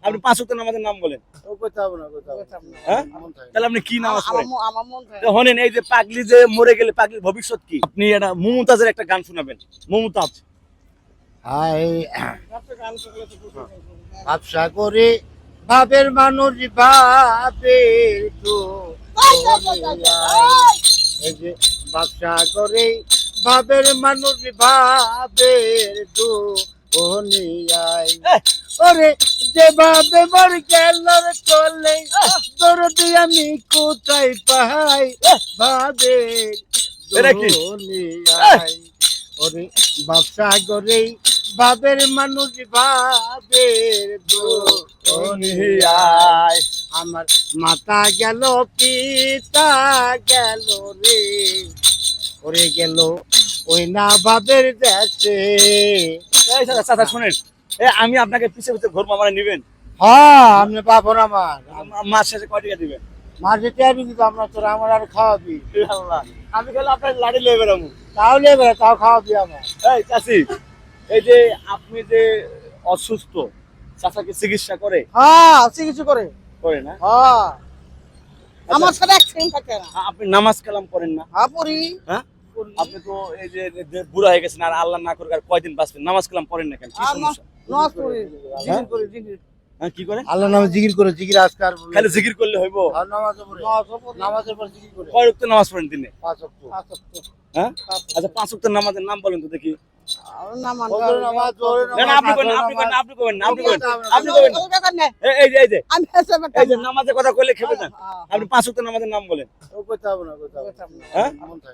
আপনি 5 ওয়াক্ত নামাজের নাম বলেন। হ্যাঁ? তাহলে আপনি কি নামাজ পড়েন? তো শোনেন, এই যে পাগলি যে মরে গেলে পাগলির ভবিষ্যৎ কি? আপনি এটা মুমতাজের একটা গান শোনাবেন। মুমতাজ। ব্যবসা করে ভাবের মানুষ ভাবের তো এই যে ব্যবসা করে ভাবের মানুষ ভাবের তো ওরে যেভাবে মর গেল চলে তোর দিয়ে আমি কোথায় পাই ভাবে এটা কি? ওরে ব্যবসা করে ভাবের মানুষ ভাবের দুনিয়ায় আমার মাতা গেল পিতা গেল রে ওরে গেল ওই না ভাবের দেশে। চাচা শুনেন, আমি আপনাকে পিছে পিছে ঘুরবো, আমার নিবেন? হ্যাঁ আপনি পাবন আমার মাস শেষে কয় টাকা দিবেন? মাঝে টেয়ারি দিত আপনার তোর আমার আর খাওয়াবি। আল্লাহ, আমি গেলে আপনার লাড়ি লয়ে বেড়াবো। তাহলে এবার তাও খাওয়াবি আমার। এই চাচি, এই যে আপনি যে অসুস্থ, চাচাকে চিকিৎসা করে? হ্যাঁ চিকিৎসা করে করে না? হ্যাঁ আমার সাথে অ্যাক্সিডেন্ট থাকে না। আপনি নামাজ কালাম করেন না? হ্যাঁ পড়ি। হ্যাঁ, আপনি তো এই যে বুড়া হয়ে গেছেন, আর আল্লাহ না করুক আর কয়দিন বাঁচবেন, নামাজ কালাম করেন না কেন? কি সমস্যা? নামাজ পড়ি, জিকির করি, জিকির। হ্যাঁ, কি করে? আল্লাহ নামে জিকির করে জিকির আজকার খালি জিকির করলে হইব? নামাজের পরে নামাজের পর জিকির করে কয় ওয়াক্ত নামাজ পড়েন দিনে? 5 ওয়াক্ত। হ্যাঁ, আচ্ছা 5 ওয়াক্ত নামাজের নাম বলেন তো দেখি। নামাজ ফজরের নামাজ, জোহরের না না, আপনি করেন, আপনি করেন, আপনি করেন, আপনি করেন, আপনি করেন। এই যে আমি এই যে নামাজের কথা কইলে খেপে যান। আপনি 5 ওয়াক্ত নামাজের নাম বলেন। হ্যাঁ,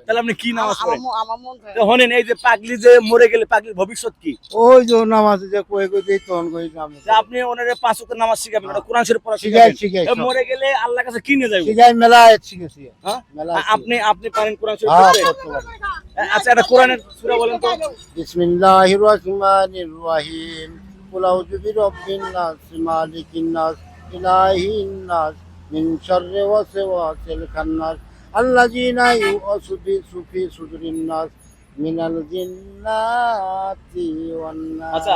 তাহলে আপনি কি নামাজ পড়েন? আমার মন তো শোনেন, এই যে পাগলি যে মরে গেলে পাগলির ভবিষ্যৎ কি? ওই যে নামাজ যে কই কই দেই তখন কই নামে যে আপনি ওনারে 5 ওয়াক্ত নামাজ শিখাবেন, ওটা কোরআন শরীফ পড়া শিখাই শিখাবেন। শিখাই এ মরে গেলে আল্লাহর কাছে কি নিয়ে যাবেন? শিখাই মেলায় শিখেছি। হ্যাঁ, মেলায় আপনি পারেন কোরআন শরীফ হ্যাঁ পড়তে? করতে পারি। আচ্ছা, এটা কোরআনের সূরা বলেন তো। বিসমিল্লাহির রহমানির রহিম কুল আউযু বিরাব্বিন নাস মালিকিন নাস ইলাহিন নাস মিন শাররি ওয়াসওয়াসিল খান্নাস আল্লাযিনা ইউওয়াসবিসু ফি সুদুরিন নাস মিনাল জিন্নাতি ওয়ান নাস। আচ্ছা।